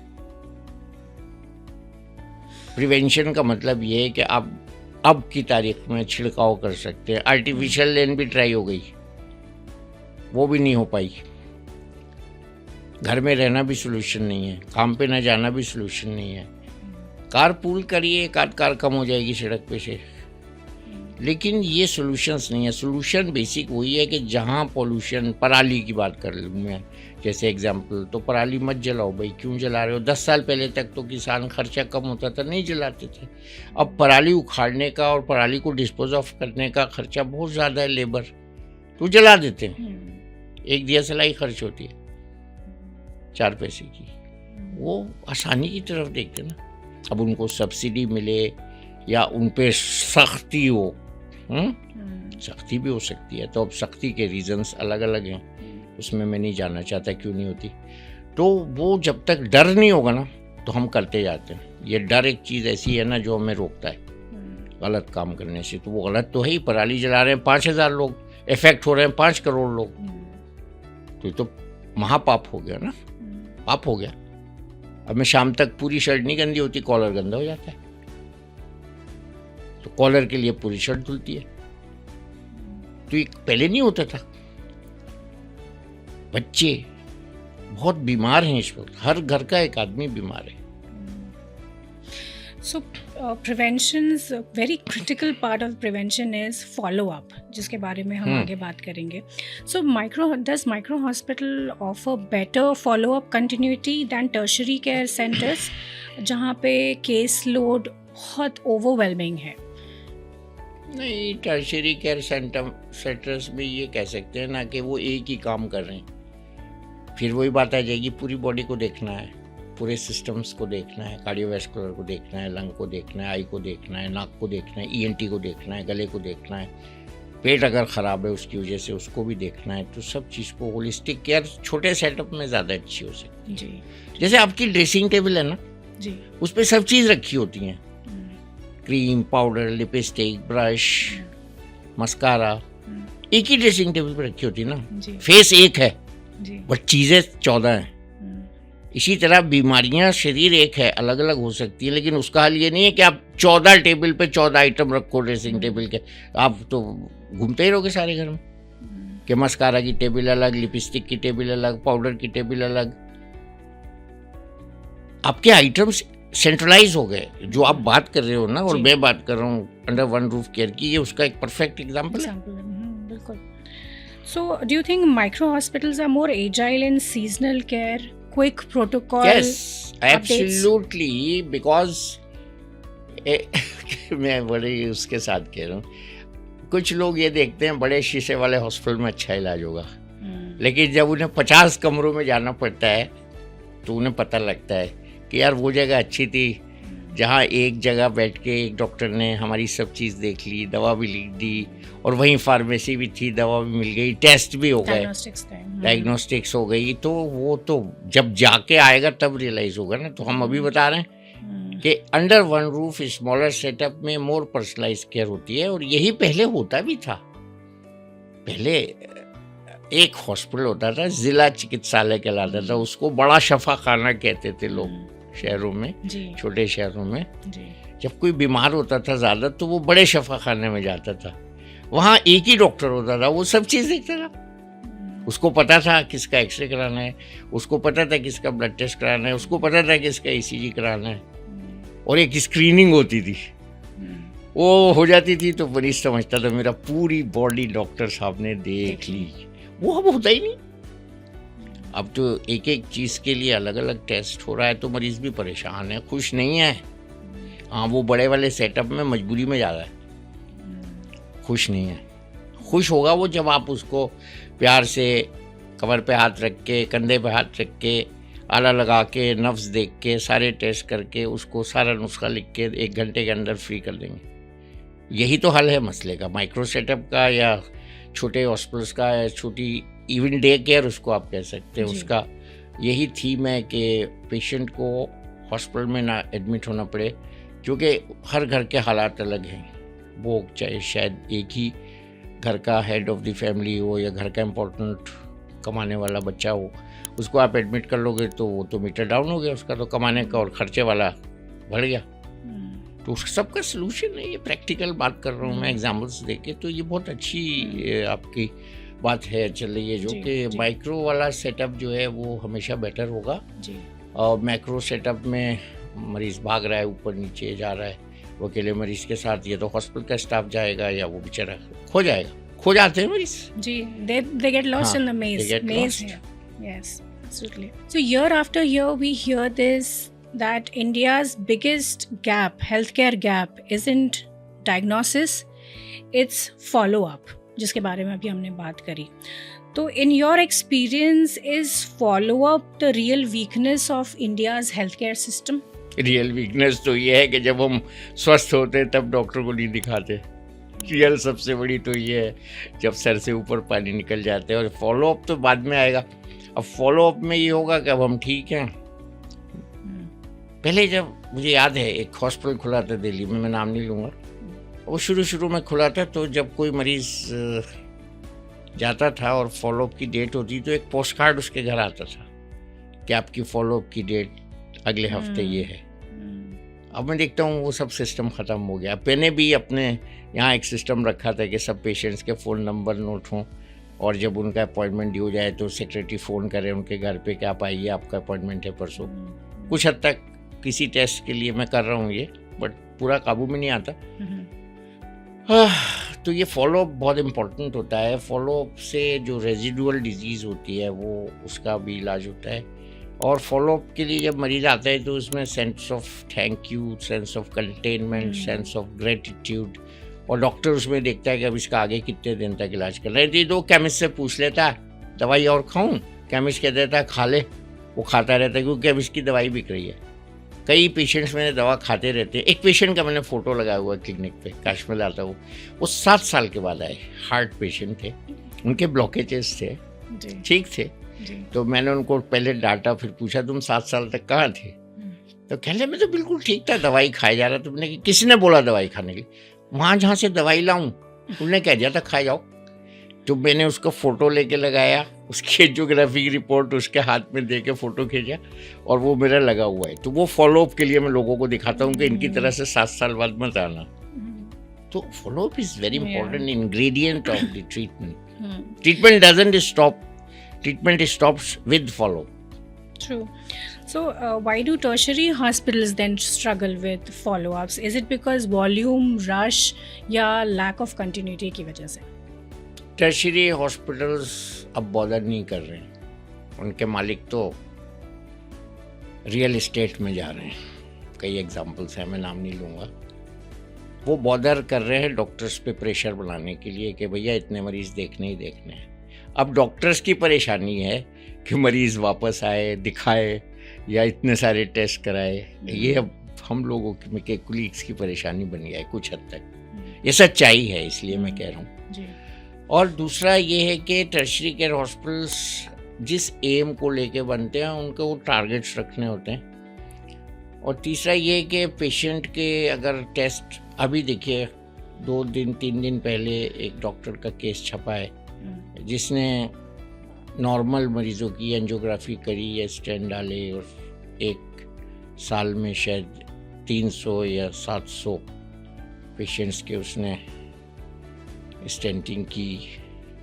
प्रिवेंशन का मतलब ये है कि आप अब की तारीख में छिड़काव कर सकते हैं। आर्टिफिशियल लेन भी ट्राई हो गई, वो भी नहीं हो पाई। घर में रहना भी सोल्यूशन नहीं है, काम पे ना जाना भी सोल्यूशन नहीं है। कारपूल करिए, एक आध कार कम हो जाएगी सड़क पे से, लेकिन ये सोल्यूशंस नहीं है। सोल्यूशन बेसिक वही है कि जहाँ पॉल्यूशन, पराली की बात कर लूँ मैं जैसे एग्जाम्पल, तो पराली मत जलाओ भाई, क्यों जला रहे हो? 10 साल पहले तक तो किसान खर्चा कम होता था, नहीं जलाते थे। अब पराली उखाड़ने का और पराली को डिस्पोज ऑफ करने का खर्चा बहुत ज़्यादा है, लेबर, तो जला देते हैं। एक दिया सलाई खर्च होती है 4 पैसे की, वो आसानी की तरफ देखते ना। अब उनको सब्सिडी मिले या उन पे सख्ती हो, सख्ती भी हो सकती है, तो अब सख्ती के रीजंस अलग अलग हैं, उसमें मैं नहीं जानना चाहता क्यों नहीं होती। तो वो जब तक डर नहीं होगा ना तो हम करते जाते हैं। ये डर एक चीज़ ऐसी है ना जो हमें रोकता है गलत काम करने से। तो वो गलत तो है ही, पराली जला रहे हैं 5000 लोग, इफेक्ट हो रहे हैं 5 करोड़ लोग, तो ये तो महापाप हो गया ना, पाप हो गया। अब मैं शाम तक पूरी शर्ट नहीं गंदी होती, कॉलर गंदा हो जाता है, तो कॉलर के लिए पूरी शर्ट धुलती है। तो ये पहले नहीं होता था। बच्चे बहुत बीमार हैं इस वक्त, हर घर का एक आदमी बीमार है। So prevention's very critical part of prevention is follow up, जिसके बारे में हम आगे बात करेंगे। So does micro hospital offer better follow up continuity than tertiary care centers जहाँ पे केस लोड बहुत ओवरवेलमिंग है? नहीं, टर्शियरी केयर सेंटर्स में ये कह सकते हैं ना कि वो एक ही काम कर रहे हैं। फिर वही बात आ जाएगी, पूरी बॉडी को देखना है, पूरे सिस्टम्स को देखना है, कार्डियोवैस्कुलर को देखना है, लंग को देखना है, आई को देखना है, नाक को देखना है, ENT को देखना है, गले को देखना है, पेट अगर ख़राब है उसकी वजह से उसको भी देखना है, तो सब चीज़ को होलिस्टिक केयर छोटे सेटअप में ज़्यादा अच्छी हो सकती है जी। जैसे आपकी ड्रेसिंग टेबल है ना जी। उस पर सब चीज़ रखी होती हैं, cream, powder, lipstick, brush, mascara, एक ही ड्रेसिंग टेबल पर रखी होती है ना। जी। फेस एक है जी। बट चीज़ें 14 हैं। इसी तरह बीमारियां शरीर एक है, अलग अलग हो सकती है, लेकिन उसका हल ये नहीं है कि आप 14 टेबल पे 14 आइटम रखो ड्रेसिंग टेबल के। आप तो घूमते ही रहोगे सारे घर में कि मस्कारा की टेबल अलग, लिपस्टिक की टेबल अलग, पाउडर की टेबल अलग। आपके आइटम्स सेंट्रलाइज हो गए। जो आप बात कर रहे हो ना और मैं बात कर रहा हूँ अंडर वन रूफ केयर की, ये उसका एक परफेक्ट एग्जांपल है। बिल्कुल। So do you think micro hospitals are more agile in seasonal care, quick protocol? Yes, absolutely, because मैं बड़े उसके साथ कह रहा हूँ, कुछ लोग ये देखते हैं बड़े शीशे वाले हॉस्पिटल में अच्छा इलाज होगा, लेकिन जब उन्हें 50 कमरों में जाना पड़ता है तो उन्हें पता लगता है कि यार वो जगह अच्छी थी जहाँ एक जगह बैठ के एक डॉक्टर ने हमारी सब चीज़ देख ली, दवा भी लिख दी, और वहीं फार्मेसी भी थी, दवा भी मिल गई, टेस्ट भी हो गए, डायग्नोस्टिक्स हो गई। तो वो तो जब जाके आएगा तब रियलाइज होगा ना। तो हम अभी बता रहे हैं कि under one roof smaller setup में मोर पर्सनलाइज केयर होती है, और यही पहले होता भी था। पहले एक हॉस्पिटल होता था, जिला चिकित्सालय कहलाता था, उसको बड़ा शफा खाना कहते थे लोग शहरों में, छोटे शहरों में। जब कोई बीमार होता था ज़्यादा तो वो बड़े शफा खाने में जाता था, वहाँ एक ही डॉक्टर होता था, वो सब चीज़ देखता था। उसको पता था किसका एक्सरे कराना है, उसको पता था किसका ब्लड टेस्ट कराना है, उसको पता था किसका ECG कराना है, और एक स्क्रीनिंग होती थी, वो हो जाती थी तो मरीज समझता था मेरा पूरी बॉडी डॉक्टर साहब ने देख ली। वो अब होता ही नहीं। अब तो एक एक चीज़ के लिए अलग अलग टेस्ट हो रहा है, तो मरीज भी परेशान है, खुश नहीं है। हाँ, वो बड़े वाले सेटअप में मजबूरी में जा रहा है, खुश नहीं है। खुश होगा वो जब आप उसको प्यार से कमर पे हाथ रख के, कंधे पे हाथ रख के, आला लगा के, नफ्स देख के, सारे टेस्ट करके, उसको सारा नुस्खा लिख के 1 घंटे के अंदर फ्री कर देंगे। यही तो हल है मसले का, माइक्रो सेटअप का या छोटे हॉस्पिटल्स का, या छोटी इवन डे केयर उसको आप कह सकते हैं। उसका यही थीम है कि पेशेंट को हॉस्पिटल में ना एडमिट होना पड़े, क्योंकि हर घर के हालात अलग हैं। वो चाहे शायद एक ही घर का हेड ऑफ द फैमिली हो या घर का इम्पोर्टेंट कमाने वाला बच्चा हो, उसको आप एडमिट कर लोगे तो वो तो मीटर डाउन हो गया उसका, तो कमाने का और खर्चे वाला बढ़ गया। तो सबका सलूशन है, ये प्रैक्टिकल बात कर रहा हूँ मैं एग्जाम्पल्स देके। तो ये बहुत अच्छी आपकी बात है चल रही है, जो कि माइक्रो वाला सेटअप जो है वो हमेशा बेटर होगा। और मैक्रो सेटअप में मरीज भाग रहा है, ऊपर नीचे जा रहा है, वो अकेले मरीज के साथ ये तो हॉस्पिटल का स्टाफ जाएगा या वो बेचारा खो जाएगा, खो जाते हैं मरीज जी, they get lost in the maze here. Yes, absolutely. So year after year we hear this, that India's biggest gap, healthcare gap, isn't diagnosis, it's follow up, जिसके बारे में अभी हमने बात करी। तो in your experience, is follow up the real weakness of India's healthcare system? Real weakness तो ये है कि जब हम स्वस्थ होते हैं तब डॉक्टर को नहीं दिखाते। रियल सबसे बड़ी तो ये है जब सर से ऊपर पानी निकल जाते हैं, और फॉलो अप तो बाद में आएगा। अब फॉलो अप में ये होगा कि अब हम ठीक हैं। पहले जब मुझे याद है एक हॉस्पिटल खुला था दिल्ली में, मैं नाम नहीं लूँगा, वो शुरू में खुला था, तो जब कोई मरीज़ जाता था और फॉलोअप की डेट होती तो एक पोस्ट कार्ड उसके घर आता था कि आपकी फॉलोअप की डेट अगले हफ्ते ये है। अब मैं देखता हूँ वो सब सिस्टम ख़त्म हो गया। मैंने भी अपने यहाँ एक सिस्टम रखा था कि सब पेशेंट्स के फ़ोन नंबर नोट हों, और जब उनका अपॉइंटमेंट ड्यू जाए तो सेक्रेटरी फ़ोन करे उनके घर पे कि आप आइए, आपका अपॉइंटमेंट है परसों। कुछ हद तक किसी टेस्ट के लिए मैं कर रहा हूँ ये, बट पूरा काबू में नहीं आता। तो ये फॉलोअप बहुत इम्पोर्टेंट होता है। फॉलोअप से जो रेजिडुअल डिजीज़ होती है वो उसका भी इलाज होता है। और फॉलोअप के लिए जब मरीज़ आता है तो उसमें sense of thank you, sense of containment, sense of gratitude, और डॉक्टर उसमें देखता है कि अब इसका आगे कितने दिन तक इलाज करना है। ये तो केमिस्ट से पूछ लेता है दवाई और खाऊं, केमिस्ट कह देता है खा ले, वो खाता रहता है क्योंकि अब इसकी दवाई बिक रही है। कई पेशेंट्स मैंने दवा खाते रहते हैं। एक पेशेंट का मैंने फ़ोटो लगाया हुआ क्लिनिक पे, काश्मीर आता हूँ, वो 7 साल के बाद आए, हार्ट पेशेंट थे, उनके ब्लॉकेजेस थे, ठीक थे। तो मैंने उनको पहले डांटा, फिर पूछा तुम 7 साल तक कहाँ थे? तो कहले मैं तो बिल्कुल ठीक था, दवाई खाए जा रहा। तुमने किसी ने बोला दवाई खाने के लिए? वहाँ जहाँ से दवाई लाऊं उन्होंने कह दिया था खाए जाओ। तो मैंने उसका फ़ोटो लेके लगाया, उसकी एंजियोग्राफी की रिपोर्ट उसके हाथ में दे के फ़ोटो खींचा और वो मेरा लगा हुआ है। तो वो फॉलोअप के लिए मैं लोगों को दिखाता हूँ कि इनकी तरह से 7 साल बाद मत आना। तो follow up is very important ingredient of the treatment. Treatment doesn't stop, treatment stops with follow up. True. So, why do tertiary hospitals then struggle with follow-ups? Is it because volume, rush, या lack of continuity की वजह से? टर्शियरी हॉस्पिटल्स अब बॉदर नहीं कर रहे हैं, उनके मालिक तो रियल एस्टेट में जा रहे हैं। कई एग्जांपल्स हैं, मैं नाम नहीं लूँगा। वो बॉदर कर रहे हैं डॉक्टर्स पे प्रेशर बनाने के लिए कि भैया इतने मरीज़ देखने ही देखने हैं। अब डॉक्टर्स की परेशानी है कि मरीज़ वापस आए, दिखाए या इतने सारे टेस्ट कराए। ये अब हम लोगों के कुलीग्स की परेशानी बन गया है कुछ हद तक। ये सच्चाई है, इसलिए मैं कह रहा हूँ। और दूसरा ये है कि टर्शियरी केयर हॉस्पिटल्स जिस एम को लेके बनते हैं उनको वो टारगेट्स रखने होते हैं। और तीसरा ये है कि पेशेंट के अगर टेस्ट, अभी देखिए 2-3 दिन पहले एक डॉक्टर का केस छपा है जिसने नॉर्मल मरीज़ों की एंजियोग्राफी करी या स्टेंट डाले और 1 साल में शायद 300 या 700 पेशेंट्स के उसने स्टेंटिंग की।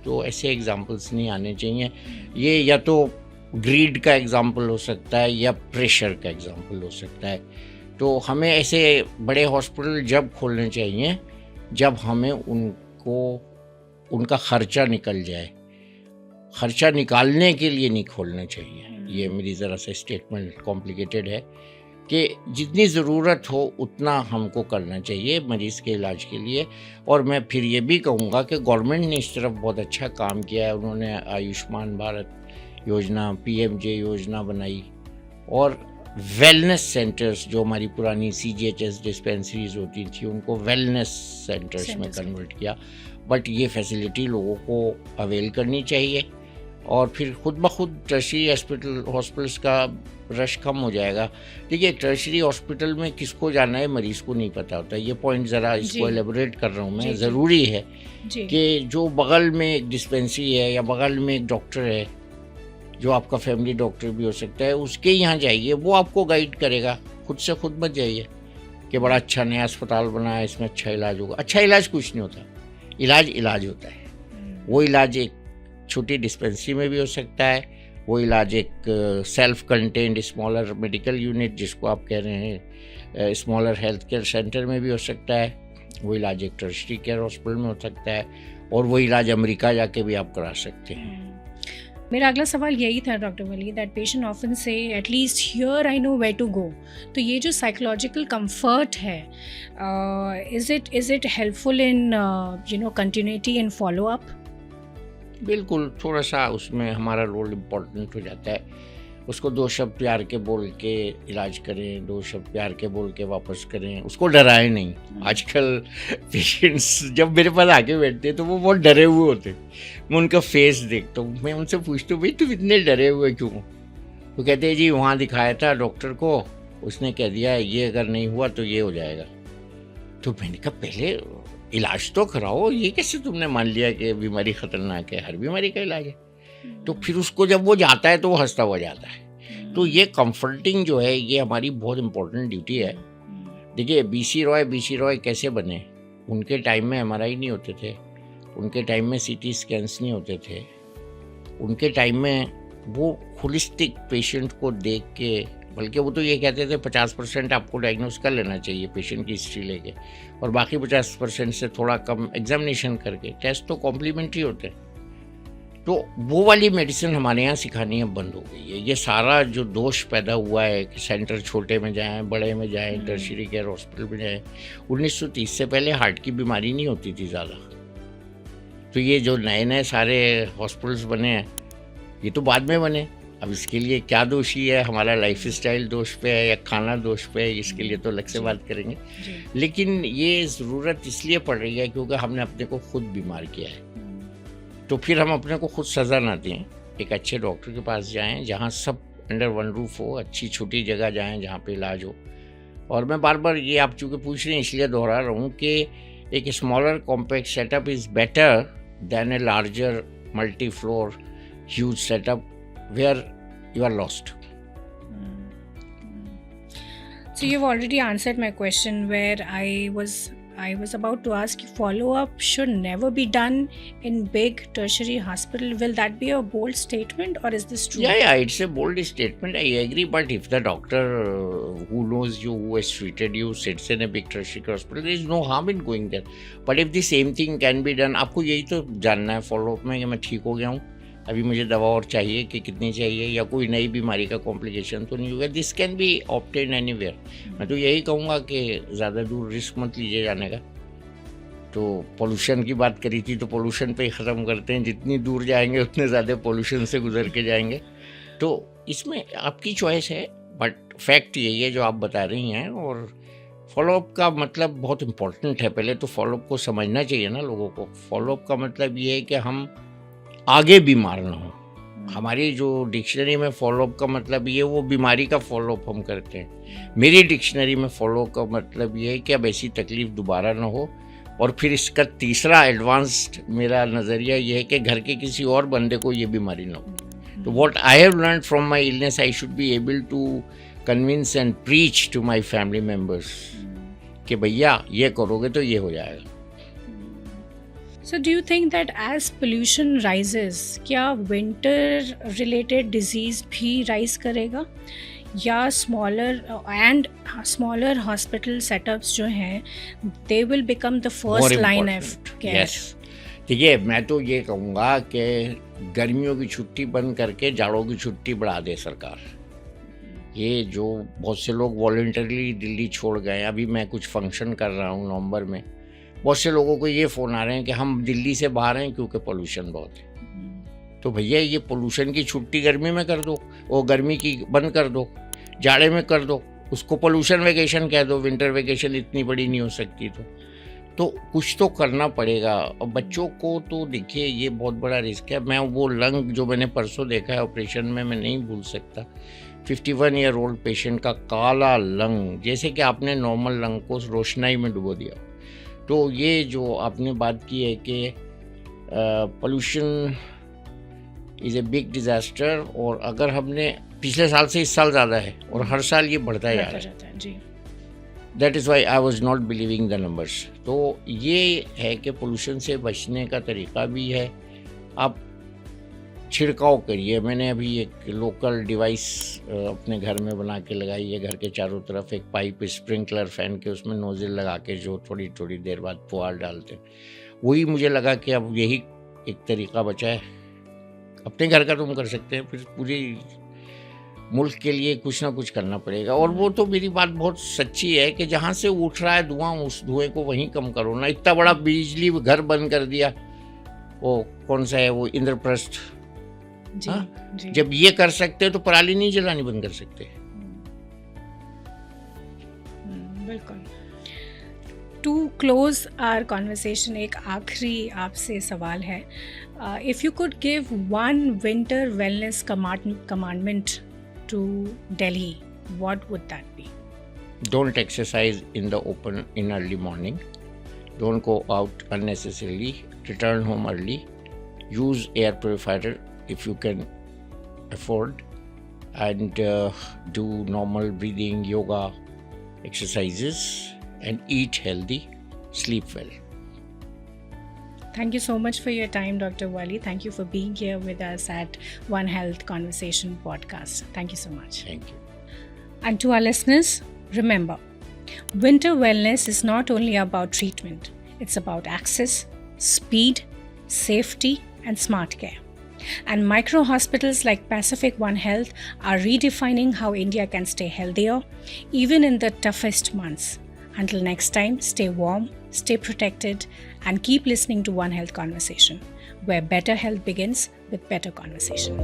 तो ऐसे एग्जांपल्स नहीं आने चाहिए। ये या तो ग्रीड का एग्जांपल हो सकता है या प्रेशर का एग्जांपल हो सकता है। तो हमें ऐसे बड़े हॉस्पिटल जब खोलने चाहिए जब हमें उनका खर्चा निकल जाए। खर्चा निकालने के लिए नहीं खोलना चाहिए। ये मेरी ज़रा सा स्टेटमेंट कॉम्प्लिकेटेड है कि जितनी ज़रूरत हो उतना हमको करना चाहिए मरीज़ के इलाज के लिए। और मैं फिर ये भी कहूँगा कि गवर्नमेंट ने इस तरफ बहुत अच्छा काम किया है। उन्होंने आयुष्मान भारत योजना, PMJ योजना बनाई और वेलनेस सेंटर्स, जो हमारी पुरानी CGHS डिस्पेंसरीज होती थी उनको वेलनेस सेंटर्स में कन्वर्ट किया। बट ये फैसिलिटी लोगों को अवेल करनी चाहिए और फिर खुद ब खुद टर्शियरी हॉस्पिटल्स का रश कम हो जाएगा। देखिए टर्शियरी हॉस्पिटल में किसको जाना है मरीज़ को नहीं पता होता। ये पॉइंट ज़रा इसको एलेबोरेट कर रहा हूँ मैं। ज़रूरी है कि जो बगल में एक डिस्पेंसरी है या बगल में एक डॉक्टर है जो आपका फैमिली डॉक्टर भी हो सकता है, उसके यहाँ जाइए, वो आपको गाइड करेगा। खुद से खुद मत जाइए कि बड़ा अच्छा नया अस्पताल बना है, इसमें अच्छा इलाज होगा। अच्छा इलाज कुछ नहीं होता, इलाज होता है। वो इलाज एक छोटी डिस्पेंसरी में भी हो सकता है, वो इलाज एक self contained smaller medical unit जिसको आप कह रहे हैं स्मॉलर हेल्थ केयर सेंटर में भी हो सकता है, वो इलाज एक टर्शियरी केयर हॉस्पिटल में हो सकता है और वो इलाज अमेरिका जाके भी आप करा सकते हैं। मेरा अगला सवाल यही था doctor Wali, that patient often say at least here I know where to go. तो ये जो साइकोलॉजिकल कंफर्ट है, is it helpful in continuity in follow up? बिल्कुल, थोड़ा सा उसमें हमारा रोल इम्पोर्टेंट हो जाता है। उसको 2 शब्द प्यार के बोल के इलाज करें, 2 शब्द प्यार के बोल के वापस करें, उसको डराएं नहीं। आजकल पेशेंट्स जब मेरे पास आके बैठते हैं तो वो बहुत डरे हुए होते हैं। मैं उनका फेस देखता हूँ, मैं उनसे पूछता हूँ भाई तुम इतने डरे हुए क्यों? तो कहते हैं जी वहाँ दिखाया था डॉक्टर को, उसने कह दिया ये अगर नहीं हुआ तो ये हो जाएगा। तो मैंने कहा पहले इलाज तो कराओ, ये कैसे तुमने मान लिया कि बीमारी ख़तरनाक है? हर बीमारी का इलाज है। तो फिर उसको जब वो जाता है तो वो हंसता हुआ जाता है। तो ये कंफर्टिंग जो है ये हमारी बहुत इम्पोर्टेंट ड्यूटी है। देखिए BC रॉय कैसे बने? उनके टाइम में MRI नहीं होते थे, उनके टाइम में CT स्कैन्स नहीं होते थे, उनके टाइम में वो होलिस्टिक पेशेंट को देख के, बल्कि वो तो ये कहते थे 50% आपको डायग्नोस कर लेना चाहिए पेशेंट की हिस्ट्री लेके और बाकी 50% से थोड़ा कम एग्जामिनेशन करके। टेस्ट तो कॉम्प्लीमेंट्री होते हैं। तो वो वाली मेडिसिन हमारे यहाँ सिखानी अब बंद हो गई है। ये सारा जो दोष पैदा हुआ है कि सेंटर छोटे में जाएं, बड़े में जाएं, टर्शियरी केयर हॉस्पिटल में जाएं, 1930 से पहले हार्ट की बीमारी नहीं होती थी ज़्यादा। तो ये जो नए नए सारे हॉस्पिटल्स बने हैं ये तो बाद में बने। अब इसके लिए क्या दोषी है, हमारा लाइफ स्टाइल दोष पे है या खाना दोष पे है, इसके लिए तो अलग से बात करेंगे। लेकिन ये ज़रूरत इसलिए पड़ रही है क्योंकि हमने अपने को खुद बीमार किया है, तो फिर हम अपने को खुद सज़ा ना दें, एक अच्छे डॉक्टर के पास जाएं जहां सब अंडर वन रूफ हो, अच्छी छोटी जगह जाएं जहां पे इलाज हो। और मैं बार बार ये आप चूँकि पूछ रहे हैं इसलिए दोहरा रहा हूँ कि एक smaller compact setup is better than a larger multi floor huge setup where you are lost. So you've already answered my question where I was about to ask, follow-up should never be done in big tertiary hospital. Will that be a bold statement or is this true? Yeah, it's a bold statement. I agree. But if the doctor who knows you, who has treated you, sits in a big tertiary hospital, there is no harm in going there. But if the same thing can be done, आपको यही तो जानना है follow-up में कि मैं ठीक हो गया हूँ, अभी मुझे दवा और चाहिए कि कितनी चाहिए, या कोई नई बीमारी का कॉम्प्लिकेशन तो नहीं होगा, this can be obtain anywhere. मैं तो यही कहूँगा कि ज़्यादा दूर रिस्क मत लीजिए जाने का। तो पोल्यूशन की बात करी थी तो पोल्यूशन पे ही ख़त्म करते हैं, जितनी दूर जाएंगे उतने ज़्यादा पोल्यूशन से गुजर के जाएंगे। तो इसमें आपकी चॉइस है, बट फैक्ट यही है जो आप बता रही हैं। और फॉलोअप का मतलब बहुत इम्पोर्टेंट है, पहले तो फॉलोअप को समझना चाहिए ना लोगों को। फॉलोअप का मतलब ये है कि हम आगे बीमार ना हो। हमारी जो डिक्शनरी में फॉलोअप का मतलब ये वो बीमारी का फॉलोअप हम करते हैं। मेरी डिक्शनरी में फॉलोअप का मतलब ये है कि अब ऐसी तकलीफ दोबारा ना हो। और फिर इसका तीसरा एडवांस्ड मेरा नज़रिया ये है कि घर के किसी और बंदे को ये बीमारी ना हो। तो what I have learned from my illness, I should be able to convince and preach to my family members कि भैया ये करोगे तो ये हो जाएगा। So do you think that as pollution rises, क्या winter related disease भी rise करेगा, या smaller hospital setups जो हैं they will become the first line of care? Yes. देखिए, मैं तो ये कहूँगा कि गर्मियों की छुट्टी बंद करके जाड़ों की छुट्टी बढ़ा दे सरकार। ये जो बहुत से लोग वॉलंटरली दिल्ली छोड़ गए, अभी मैं कुछ फंक्शन कर रहा हूँ नवंबर में, बहुत से लोगों को ये फ़ोन आ रहे हैं कि हम दिल्ली से बाहर हैं क्योंकि पोल्यूशन बहुत है। तो भैया ये पोल्यूशन की छुट्टी गर्मी में कर दो, वो गर्मी की बंद कर दो, जाड़े में कर दो, उसको पोल्यूशन वेकेशन कह दो, विंटर वेकेशन इतनी बड़ी नहीं हो सकती। तो कुछ तो करना पड़ेगा। और बच्चों को तो देखिए ये बहुत बड़ा रिस्क है। मैं वो लंग जो मैंने परसों देखा है ऑपरेशन में, मैं नहीं भूल सकता। 51 ईयर ओल्ड पेशेंट का काला लंग, जैसे कि आपने नॉर्मल लंग को रोशनाई में डुबो दिया। तो ये जो आपने बात की है कि pollution is a big disaster, और अगर हमने पिछले साल से इस साल ज़्यादा है और हर साल ये बढ़ता जा रहा है जी। That is why I was not believing the numbers. तो ये है कि पोल्यूशन से बचने का तरीका भी है, आप छिड़काव करिए। मैंने अभी एक लोकल डिवाइस अपने घर में बना के लगाई है, घर के चारों तरफ एक पाइप स्प्रिंकलर फैन के, उसमें नोजल लगा के जो थोड़ी थोड़ी देर बाद फुहार डालते हैं, वही मुझे लगा कि अब यही एक तरीका बचा है। अपने घर का तुम कर सकते हैं, फिर पूरी मुल्क के लिए कुछ ना कुछ करना पड़ेगा। और वो तो मेरी बात बहुत सच्ची है कि जहाँ से उठ रहा है धुआं, उस धुएं को वहीं कम करो ना। इतना बड़ा बिजली घर बंद कर दिया, वो कौन सा है वो इंद्रप्रस्थ, जी। जब ये कर सकते तो पराली नहीं जलानी बंद कर सकते। बिल्कुल। टू क्लोज आवर कॉन्वर्सेशन, एक आखिरी आपसे सवाल है। If you could give one winter wellness commandment to Delhi, what would that be? Don't exercise in the open in early morning, don't go out unnecessarily, return home early, use air purifier if you can afford, and do normal breathing, yoga exercises, and eat healthy, sleep well. Thank you so much for your time, Dr. Wali. Thank you for being here with us at One Health Conversation podcast. Thank you so much. Thank you. And to our listeners, remember, winter wellness is not only about treatment, it's about access, speed, safety, and smart care. And micro hospitals like Pacific One Health are redefining how India can stay healthier, even in the toughest months. Until next time, stay warm, stay protected, and keep listening to One Health Conversation, where better health begins with better conversation.